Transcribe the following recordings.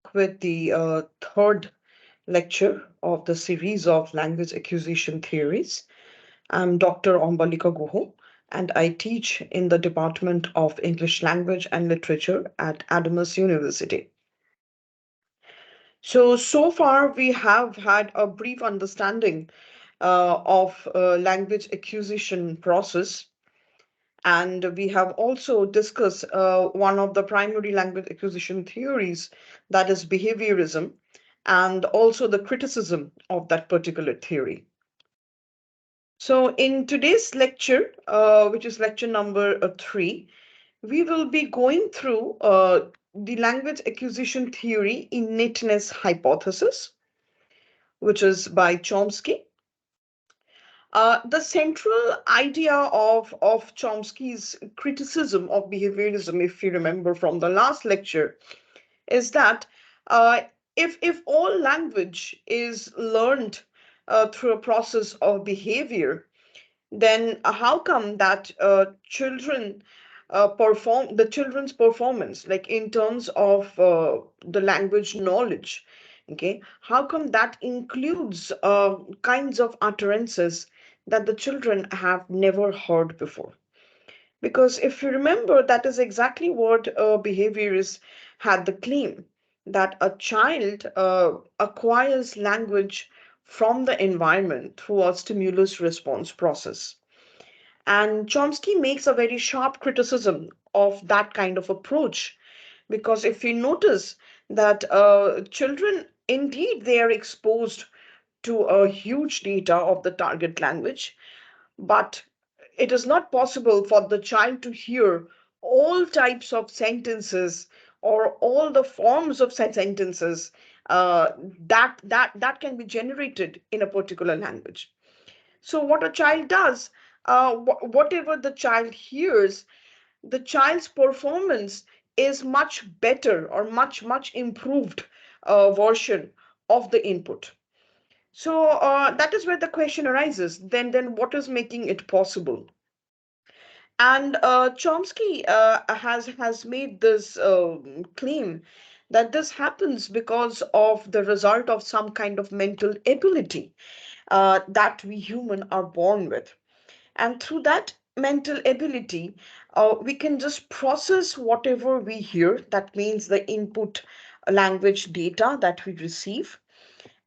back with the third lecture of the series of language acquisition theories. I'm Dr. Ambalika Guha, and I teach in the Department of English Language and Literature at Adamas University. So far we have had a brief understanding of language acquisition process, and we have also discussed one of the primary language acquisition theories, that is behaviorism, and also the criticism of that particular theory. So, in today's lecture, which is lecture number 3, we will be going through the language acquisition theory innateness hypothesis, which is by Chomsky. The central idea of Chomsky's criticism of behaviorism, if you remember from the last lecture, is that uh, if all language is learned through a process of behavior, then how come that children perform the children's performance, like in terms of the language knowledge, okay, how come that includes kinds of utterances that the children have never heard before? Because if you remember, that is exactly what behaviorists had the claim, that a child acquires language from the environment through a stimulus response process. And Chomsky makes a very sharp criticism of that kind of approach, because if we notice that children, indeed, they are exposed to a huge data of the target language, but it is not possible for the child to hear all types of sentences or all the forms of sentences that can be generated in a particular language. So what a child does, whatever the child hears, the child's performance is much better or much improved version of the input. So that is where the question arises. Then what is making it possible? And Chomsky has made this claim that this happens because of the result of some kind of mental ability that we human are born with. And through that mental ability, we can just process whatever we hear. That means the input language data that we receive,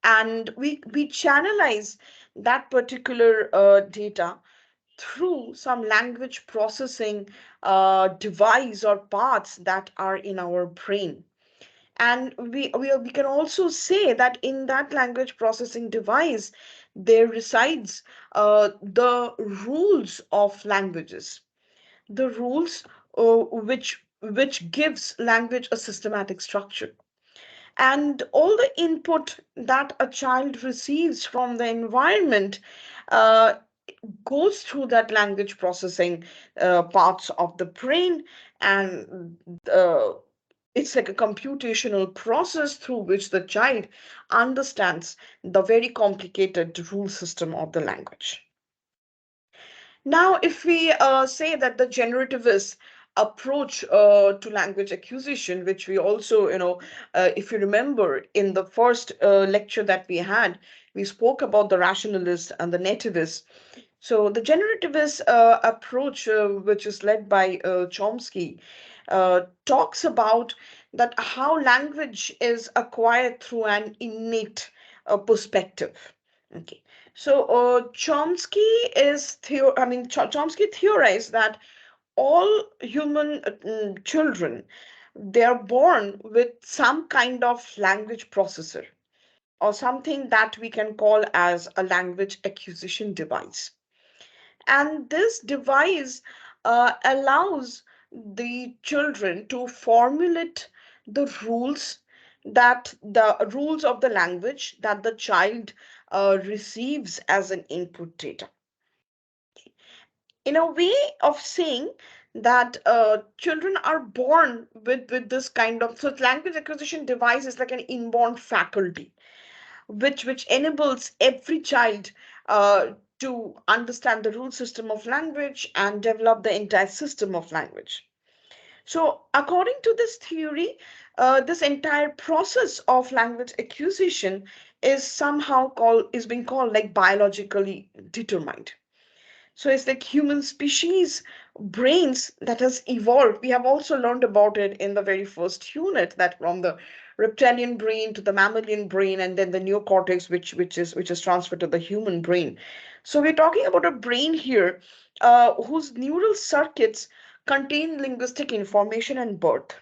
and we channelize that particular data through some language processing device or parts that are in our brain. And we can also say that in that language processing device, there resides the rules of languages, the rules which gives language a systematic structure. And all the input that a child receives from the environment uh, goes through that language processing parts of the brain, and it's like a computational process through which the child understands the very complicated rule system of the language. Now, if we say that the generativist approach to language acquisition, which we also, if you remember in the first lecture that we had, we spoke about the rationalist and the nativist. So the generativist approach, which is led by Chomsky, talks about that how language is acquired through an innate perspective. Okay, so Chomsky theorized that all human children, they are born with some kind of language processor or something that we can call as a language acquisition device. And this device allows the children to formulate the rules of the language that the child receives as an input data, in a way of saying that children are born with this kind of, so language acquisition device is like an inborn faculty which enables every child to understand the rule system of language and develop the entire system of language. So, according to this theory, this entire process of language acquisition is somehow is being called like biologically determined. So it's like human species brains that has evolved. We have also learned about it in the very first unit, that from the reptilian brain to the mammalian brain, and then the neocortex, which is transferred to the human brain. So we're talking about a brain here, whose neural circuits contain linguistic information and birth.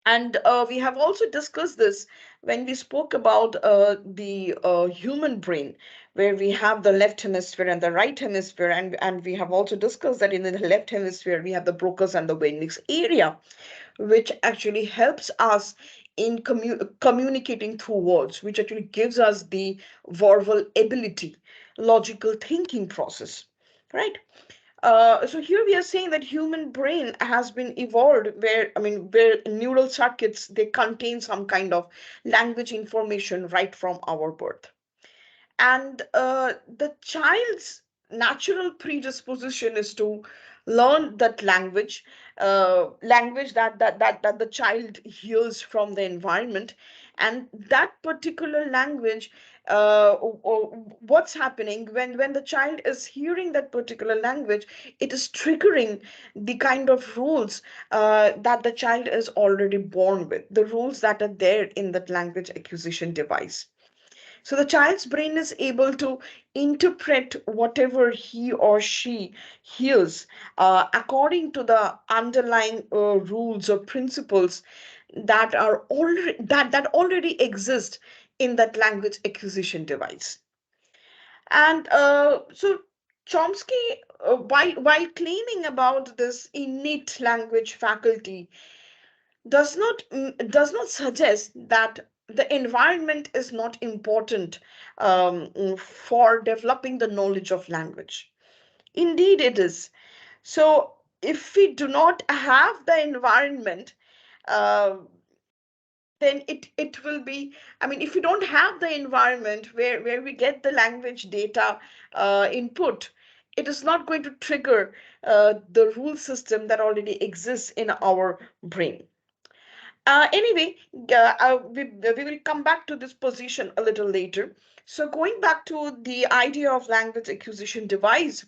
And we have also discussed this when we spoke about the human brain, where we have the left hemisphere and the right hemisphere. And we have also discussed that in the left hemisphere, we have the Broca's and the Wendix area, which actually helps us in communicating through words, which actually gives us the verbal ability, logical thinking process, right? So here we are saying that human brain has been evolved where, I mean, where neural circuits, they contain some kind of language information right from our birth. And the child's natural predisposition is to learn that language that the child hears from the environment. And that particular language, what's happening when the child is hearing that particular language, it is triggering the kind of rules that the child is already born with, the rules that are there in that language acquisition device. So the child's brain is able to interpret whatever he or she hears according to the underlying rules or principles that already exist in that language acquisition device. And so Chomsky, while claiming about this innate language faculty, does not suggest that the environment is not important for developing the knowledge of language. Indeed, it is. So, if we do not have the environment, uh, then it will be. I mean, if we don't have the environment where we get the language data input, it is not going to trigger the rule system that already exists in our brain. Anyway, we will come back to this position a little later. So, going back to the idea of language acquisition device,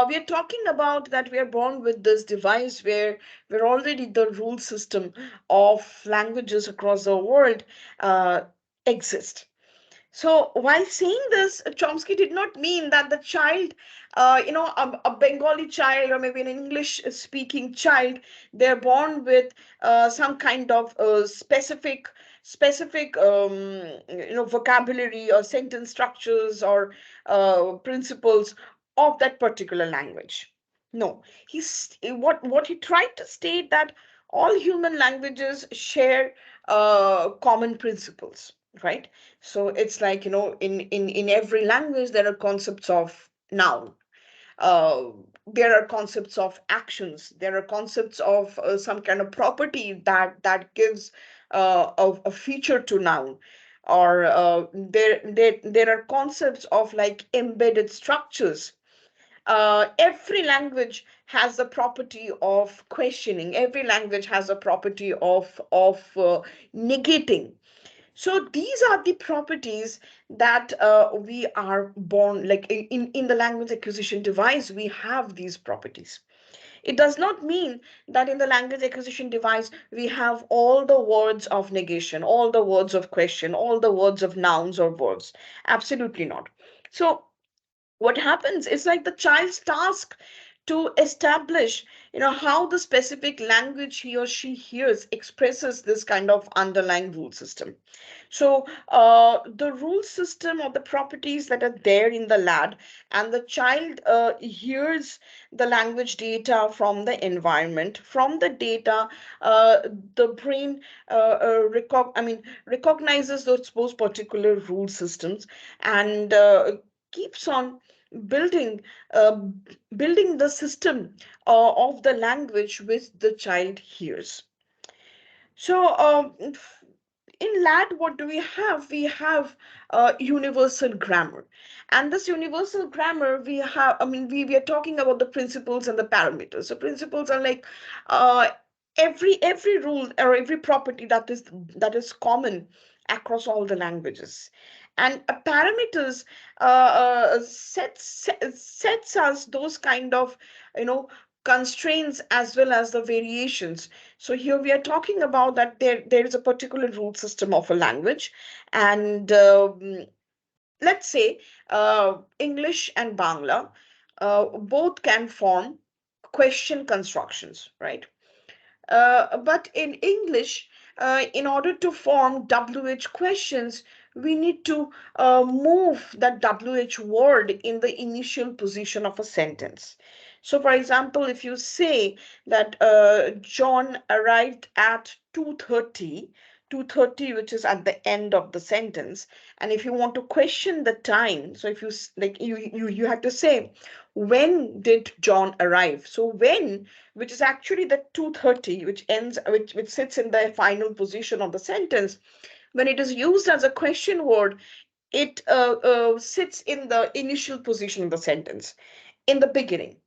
we are talking about that we are born with this device where already the rule system of languages across the world uh, exist. So while saying this, Chomsky did not mean that the child, a Bengali child or maybe an English-speaking child, they're born with some kind of specific, vocabulary or sentence structures or principles of that particular language. No, what he tried to state that all human languages share common principles, right? So it's like, in every language there are concepts of noun, uh, there are concepts of actions, there are concepts of some kind of property that gives a feature to noun, or there are concepts of like embedded structures. Every language has the property of questioning, every language has a property of negating. So these are the properties that we are born, like in the language acquisition device, we have these properties. It does not mean that in the language acquisition device we have all the words of negation, all the words of question, all the words of nouns or verbs. Absolutely not. So what happens is like the child's task to establish, how the specific language he or she hears expresses this kind of underlying rule system. So the rule system or the properties that are there in the lad, and the child hears the language data from the environment. From the data, uh, the brain recognizes those particular rule systems, and keeps on building uh, building the system of the language which the child hears. So in LAD, what do we have? We have universal grammar. And this universal grammar, we have, I mean, we are talking about the principles and the parameters. So principles are like uh, every rule or every property that is common across all the languages. And parameters sets us those kind of, you know, constraints as well as the variations. So here we are talking about that there is a particular rule system of a language, and let's say English and Bangla both can form question constructions, right? But in English, in order to form WH questions, we need to move that WH word in the initial position of a sentence. So, for example, if you say that John arrived at 2:30, 2:30, which is at the end of the sentence, and if you want to question the time, so if you like you have to say, when did John arrive? So when, which is actually the 2:30, which ends, which sits in the final position of the sentence, when it is used as a question word, it sits in the initial position of the sentence, in the beginning.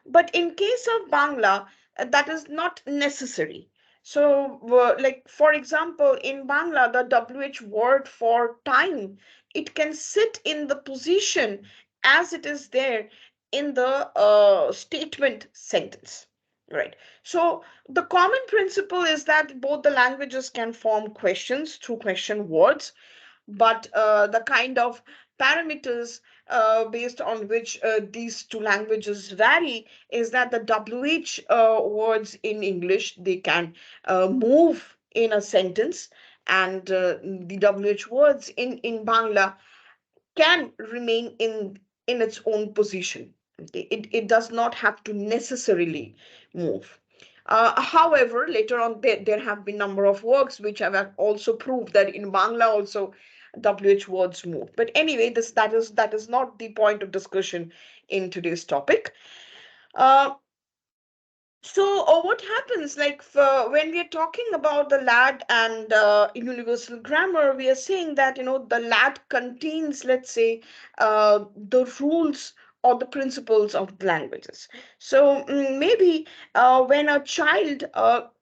But in case of Bangla, that is not necessary. So, like for example, in Bangla, the WH word for time, it can sit in the position as it is there in the statement sentence. Right. So the common principle is that both the languages can form questions through question words, but the kind of parameters based on which these two languages vary is that the WH words in English, they can move in a sentence, and the WH words in Bangla can remain in its own position. Okay? It does not have to necessarily move. However, later on, there have been number of works which have also proved that in Bangla also WH words move. But anyway, that is not the point of discussion in today's topic. Uh, so, what happens like when we are talking about the LAD and universal grammar, we are saying that the LAD contains, let's say, the rules or the principles of the languages. So maybe when a child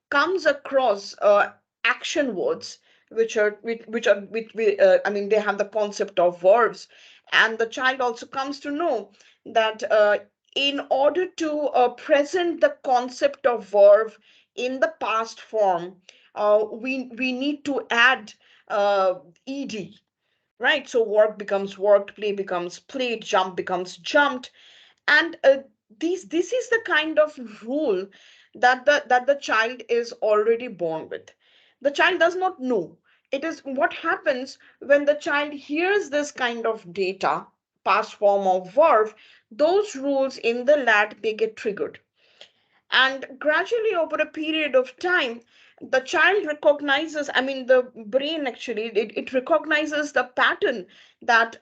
comes across action words, I mean, they have the concept of verbs, and the child also comes to know that in order to present the concept of verb in the past form, we need to add ed, right? So work becomes worked, play becomes played, jump becomes jumped, and this is the kind of rule that the child is already born with. The child does not know. It is what happens when the child hears this kind of data, past form of verb, those rules in the LAT, they get triggered, and gradually over a period of time, the child recognizes, I mean, the brain actually, it recognizes the pattern that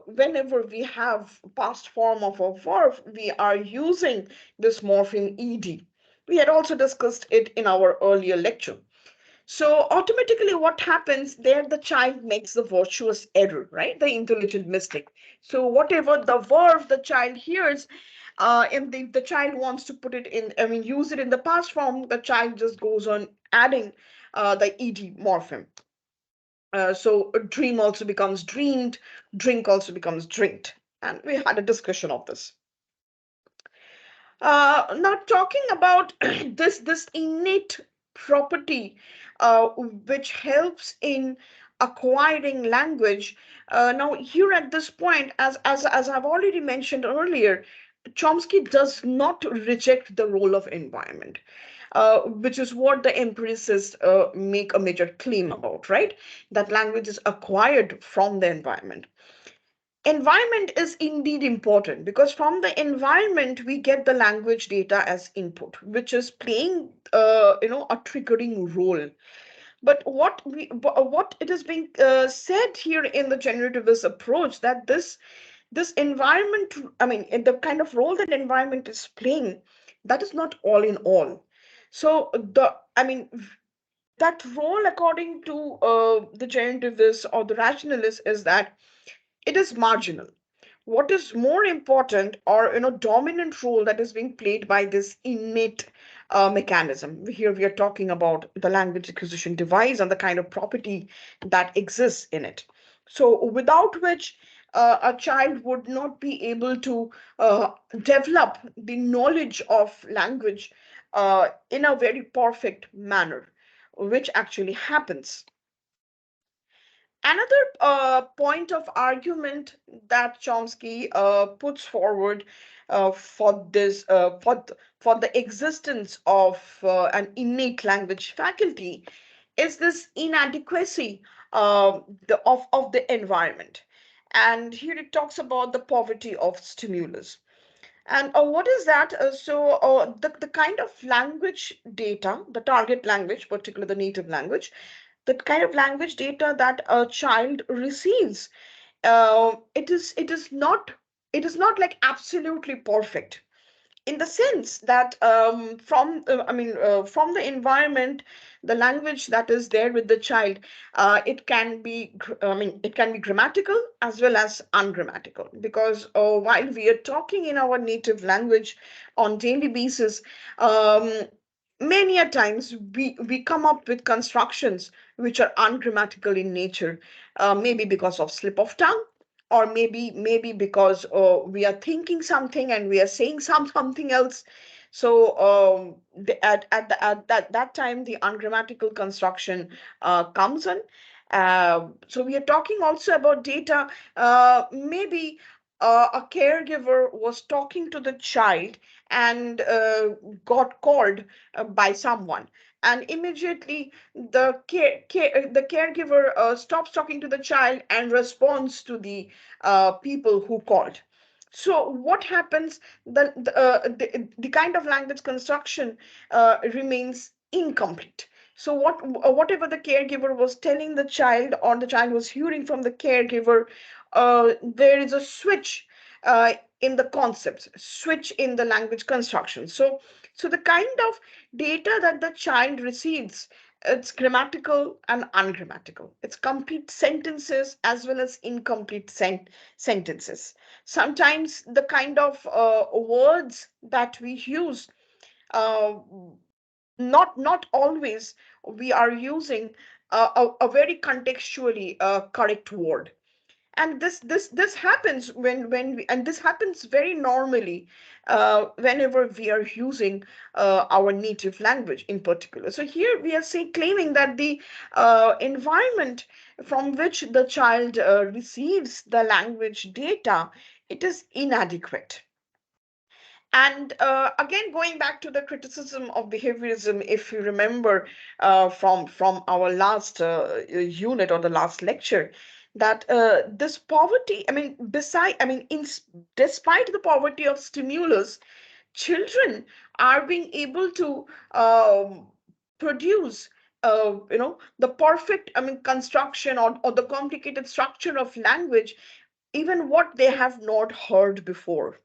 whenever we have past form of a verb, we are using this morpheme ed. We had also discussed it in our earlier lecture. So automatically what happens there, the child makes the virtuous error, right? The intelligent mistake. So whatever the verb the child hears, and the child wants to put it in, I mean, use it in the past form, the child just goes on adding the ed morpheme. So dream also becomes dreamed, drink also becomes drinked. And we had a discussion of this. Now talking about this innate property which helps in acquiring language. Now here at this point, as I've already mentioned earlier, Chomsky does not reject the role of environment, which is what the empiricists make a major claim about, right? That language is acquired from the environment. Environment is indeed important because from the environment we get the language data as input, which is playing a triggering role. But what it is being said here in the generativist approach, that this environment, I mean, the kind of role that environment is playing, that is not all in all. So the I mean, that role, according to the genetivist or the rationalist, is that it is marginal. What is more important, or dominant role that is being played by this innate mechanism? Here we are talking about the language acquisition device and the kind of property that exists in it, so without which a child would not be able to develop the knowledge of language in a very perfect manner, which actually happens. Another point of argument that Chomsky puts forward for the existence of an innate language faculty is this inadequacy of the environment. And here it talks about the poverty of stimulus. And what is that? The kind of language data, the target language, particularly the native language, the kind of language data that a child receives, it is not like absolutely perfect, in the sense that from the environment, the language that is there with the child, it can be it can be grammatical as well as ungrammatical, because while we are talking in our native language on daily basis, um, many a times we come up with constructions which are ungrammatical in nature, maybe because of slip of tongue, or maybe because we are thinking something and we are saying something else. So at that time the ungrammatical construction comes in. So we are talking also about data. Maybe a caregiver was talking to the child and got called by someone, and immediately the caregiver stops talking to the child and responds to the people who called. So what happens? The kind of language construction remains incomplete. So whatever the caregiver was telling the child, or the child was hearing from the caregiver, there is a switch in the concepts, switch in the language construction. So the kind of data that the child receives, it's grammatical and ungrammatical. It's complete sentences as well as incomplete sentences. Sometimes the kind of words that we use, uh, not always we are using a very contextually correct word. And this happens and this happens very normally whenever we are using our native language in particular. So here we are claiming that the environment from which the child receives the language data, it is inadequate. And again, going back to the criticism of behaviorism, if you remember from our last unit or the last lecture, that this poverty, despite the poverty of stimulus, children are being able to produce the perfect, construction, or the complicated structure of language, even what they have not heard before.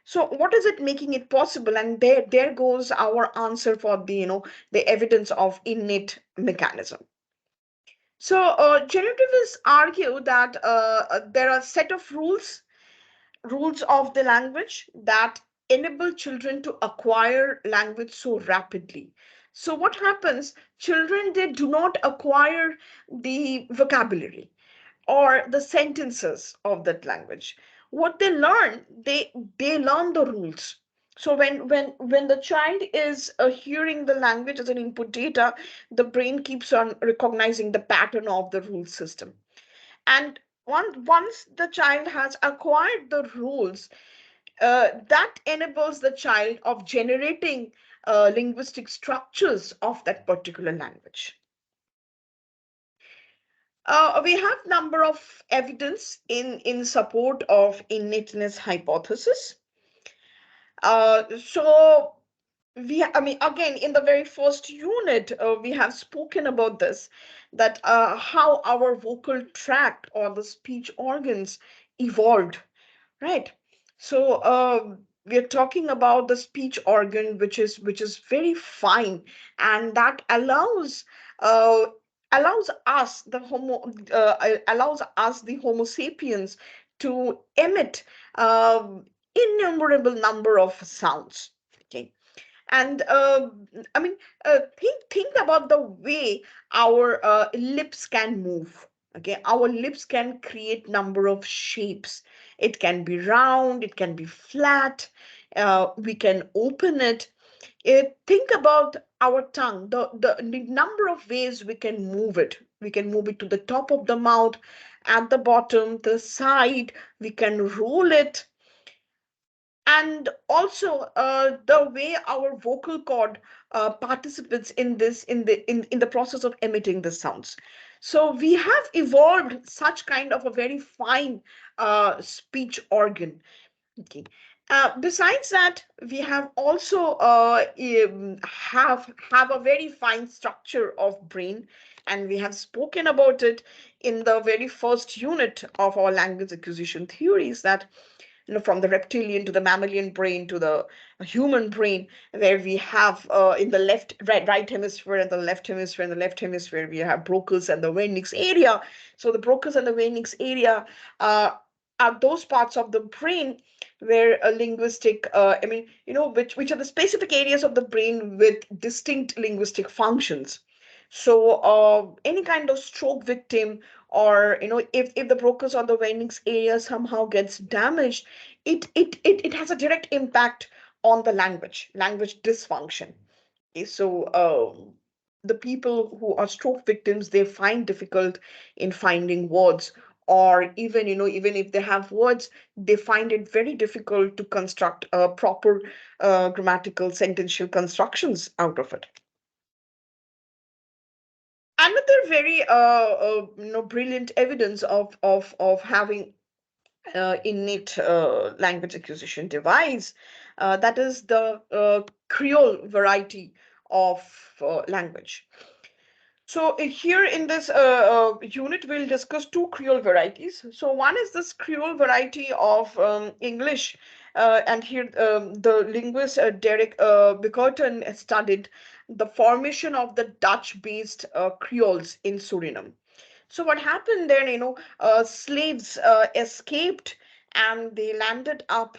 So what is it making it possible? And there goes our answer for the evidence of innate mechanism. So generativists argue that there are a set of rules of the language that enable children to acquire language so rapidly. So what happens? Children, they do not acquire the vocabulary or the sentences of that language. What they learn, they learn the rules. So when the child is hearing the language as an input data, the brain keeps on recognizing the pattern of the rule system. And once the child has acquired the rules, that enables the child of generating linguistic structures of that particular language. We have number of evidence in support of innateness hypothesis. So again, in the very first unit, we have spoken about this, that how our vocal tract or the speech organs evolved, right? So we are talking about the speech organ, which is very fine, and that uh, allows us the Homo sapiens to emit innumerable number of sounds. Okay, and I mean, think about the way our lips can move. Okay, our lips can create number of shapes. It can be round, it can be flat. We can open it. Think about our tongue, the number of ways we can move it. We can move it to the top of the mouth, at the bottom, the side. We can roll it, and also the way our vocal cord participates in this in the process of emitting the sounds. So we have evolved such kind of a very fine speech organ. Okay. Besides that, we have also have a very fine structure of brain, and we have spoken about it in the very first unit of our language acquisition theories, that from the reptilian to the mammalian brain to the human brain, where we have in the right hemisphere and the left hemisphere, and the left hemisphere we have Broca's and the Wernicke's area. So the Broca's and the Wernicke's area uh, are those parts of the brain where a linguistic which are the specific areas of the brain with distinct linguistic functions. So any kind of stroke victim, or if the Broca's or the Wernicke's area somehow gets damaged, it has a direct impact on the language dysfunction. Okay, so the people who are stroke victims, they find difficult in finding words, or even if they have words, they find it very difficult to construct proper grammatical sentential constructions out of it. Another very brilliant evidence of having innate language acquisition device, that is the Creole variety of language. So here in this unit, we'll discuss two Creole varieties. So one is this Creole variety of English, and here the linguist Derek Bickerton studied the formation of the Dutch-based Creoles in Suriname. So what happened then, slaves escaped, and they landed up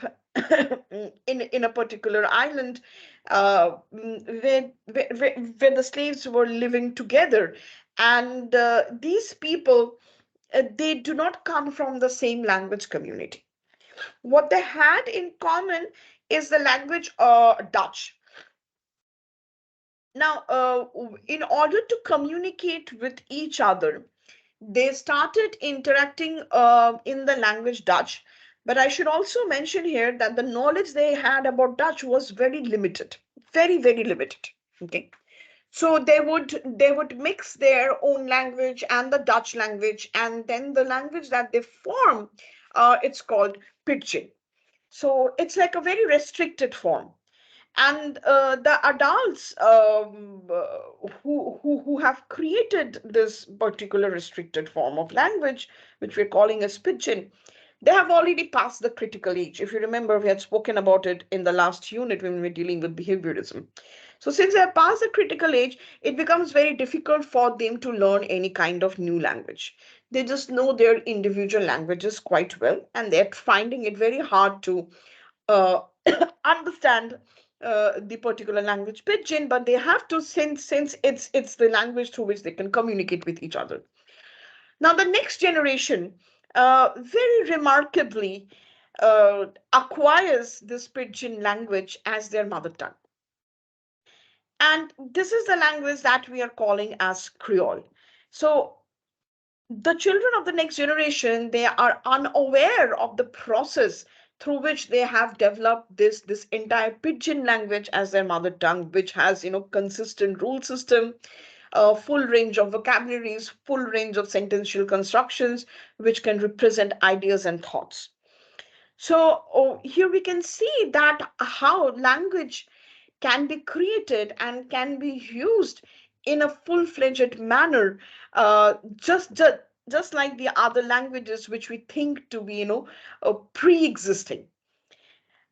in a particular island where the slaves were living together. And these people, they do not come from the same language community. What they had in common is the language Dutch. Now, in order to communicate with each other, they started interacting in the language Dutch. But I should also mention here that the knowledge they had about Dutch was very limited, very, very limited. Okay. So they would mix their own language and the Dutch language, and then the language that they form, it's called Pidgin. So it's like a very restricted form. And the adults who have created this particular restricted form of language, which we're calling as pidgin, they have already passed the critical age. If you remember, we had spoken about it in the last unit when we were dealing with behaviorism. So since they have passed the critical age, it becomes very difficult for them to learn any kind of new language. They just know their individual languages quite well, and they're finding it very hard to uh, understand the particular language pidgin, but they have to, since it's the language through which they can communicate with each other. Now the next generation very remarkably acquires this pidgin language as their mother tongue, and this is the language that we are calling as Creole. So the children of the next generation, they are unaware of the process through which they have developed this entire pidgin language as their mother tongue, which has consistent rule system, a full range of vocabularies, full range of sentential constructions, which can represent ideas and thoughts. So here we can see that how language can be created and can be used in a full-fledged manner, just like the other languages which we think to be pre-existing.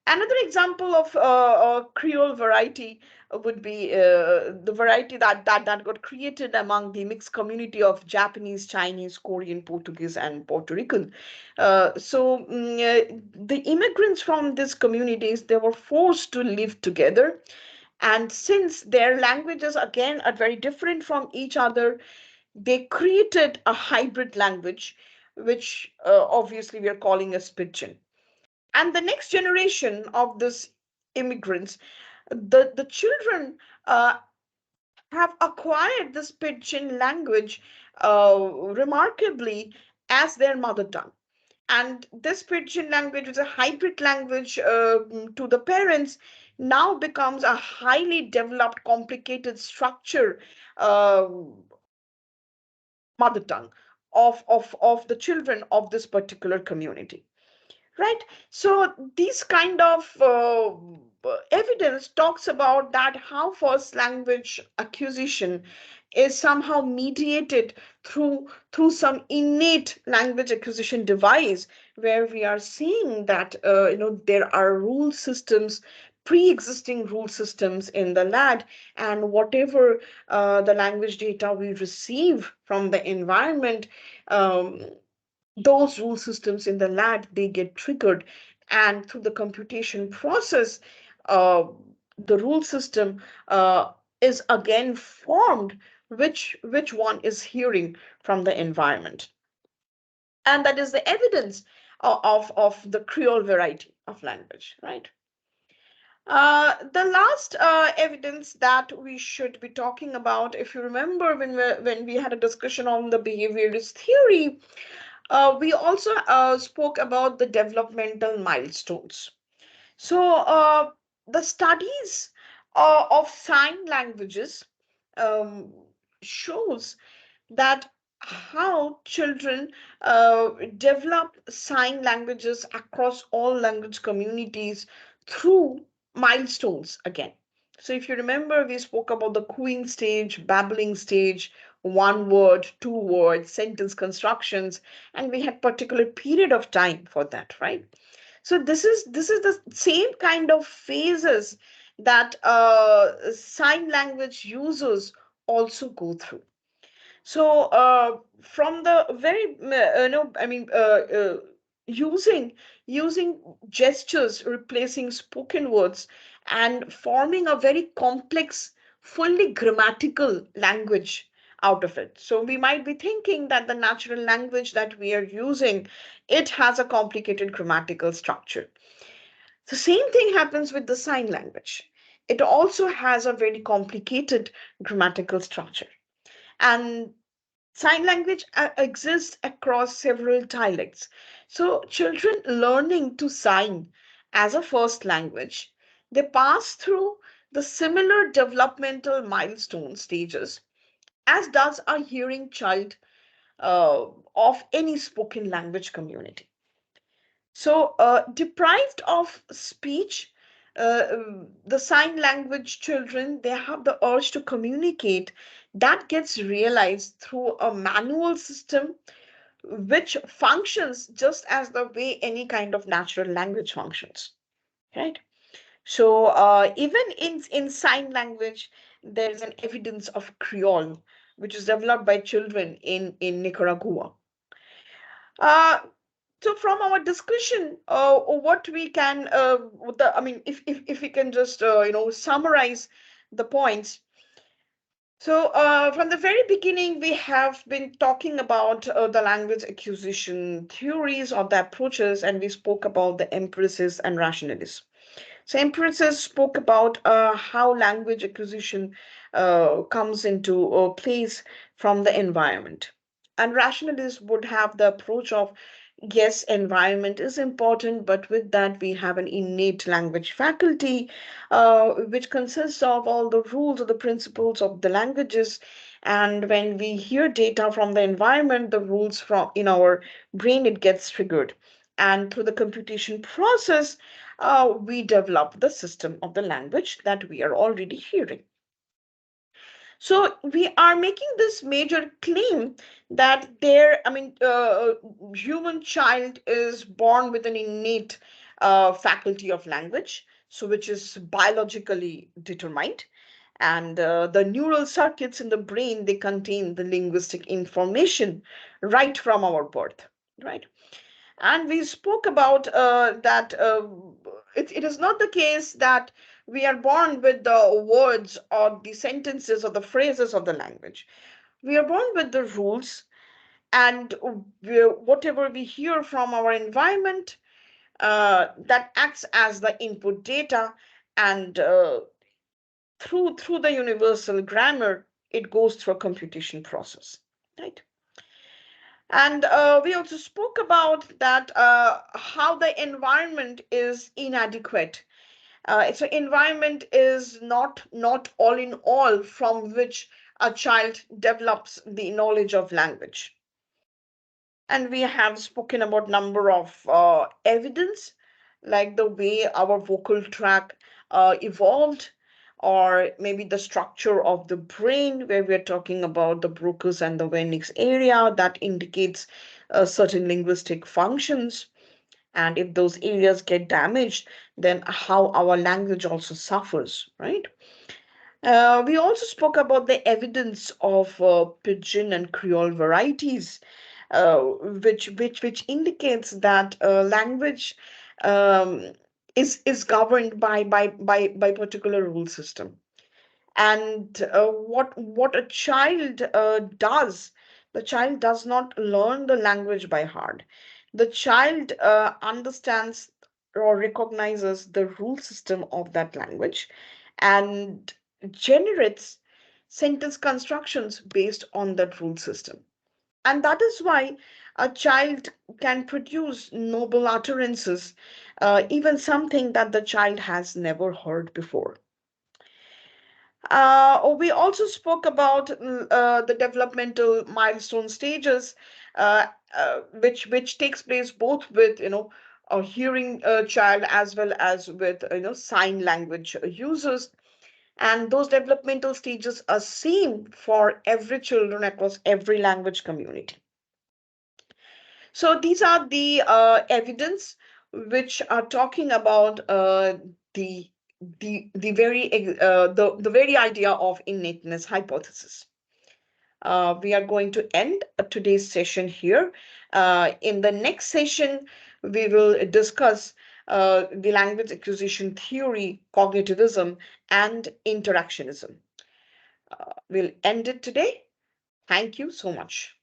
Another example of Creole variety would be the variety that got created among the mixed community of Japanese, Chinese, Korean, Portuguese, and Puerto Rican. The immigrants from these communities, they were forced to live together, and since their languages again are very different from each other, they created a hybrid language, which obviously we are calling as pidgin. And the next generation of these immigrants, the children uh, have acquired this pidgin language remarkably as their mother tongue. And this pidgin language is a hybrid language to the parents, now becomes a highly developed complicated structure uh, mother tongue of the children of this particular community, right? So these kind of evidence talks about that how first language acquisition is somehow mediated through some innate language acquisition device, where we are seeing that there are rule systems, pre-existing rule systems in the lad, and whatever the language data we receive from the environment, um, those rule systems in the lab, they get triggered, and through the computation process, uh, the rule system is again formed, which one is hearing from the environment. And that is the evidence of the Creole variety of language, right? The last evidence that we should be talking about, if you remember when we had a discussion on the behaviorist theory, we also spoke about the developmental milestones. So, the studies of sign languages um, shows that how children develop sign languages across all language communities through milestones again. So if you remember, we spoke about the cooing stage, babbling stage, one word, two words, sentence constructions, and we had particular period of time for that, right? So this is the same kind of phases that sign language users also go through. So from the very using gestures replacing spoken words and forming a very complex, fully grammatical language out of it. So we might be thinking that the natural language that we are using, it has a complicated grammatical structure. The same thing happens with the sign language. It also has a very complicated grammatical structure. And sign language exists across several dialects. So, children learning to sign as a first language, they pass through the similar developmental milestone stages as does a hearing child of any spoken language community. So, deprived of speech, the sign language children, they have the urge to communicate that gets realized through a manual system which functions just as the way any kind of natural language functions, right? So, even in sign language, there is an evidence of Creole, which is developed by children in Nicaragua. Uh, so from our discussion, what we can, I mean, if we can just, summarize the points. So from the very beginning, we have been talking about the language acquisition theories or the approaches, and we spoke about the empirics and rationalists. So empirics spoke about how language acquisition comes into place from the environment. And rationalists would have the approach of yes, environment is important, but with that, we have an innate language faculty, which consists of all the rules or the principles of the languages. And when we hear data from the environment, the rules from in our brain, it gets triggered. And through the computation process, we develop the system of the language that we are already hearing. So we are making this major claim that human child is born with an innate faculty of language, so which is biologically determined. And the neural circuits in the brain, they contain the linguistic information right from our birth, right? And we spoke about that it is not the case that we are born with the words or the sentences or the phrases of the language. We are born with the rules, and whatever we hear from our environment, that acts as the input data, and through the universal grammar, it goes through a computation process, right? And we also spoke about that how the environment is inadequate. So environment is not all in all from which a child develops the knowledge of language. And we have spoken about number of evidence, like the way our vocal tract evolved, or maybe the structure of the brain, where we're talking about the Broca's and the Wernicke's area that indicates certain linguistic functions. And if those areas get damaged, then how our language also suffers, right? We also spoke about the evidence of Pidgin and Creole varieties, which indicates that language um, is governed by particular rule system. And what a child does, the child does not learn the language by heart. The child understands or recognizes the rule system of that language and generates sentence constructions based on that rule system. And that is why a child can produce noble utterances, even something that the child has never heard before. We also spoke about the developmental milestone stages, uh, which takes place both with a hearing child as well as with sign language users, and those developmental stages are same for every children across every language community. So these are the evidence which are talking about the the very idea of innateness hypothesis. We are going to end today's session here. In the next session, we will discuss the language acquisition theory, cognitivism, and interactionism. We'll end it today. Thank you so much.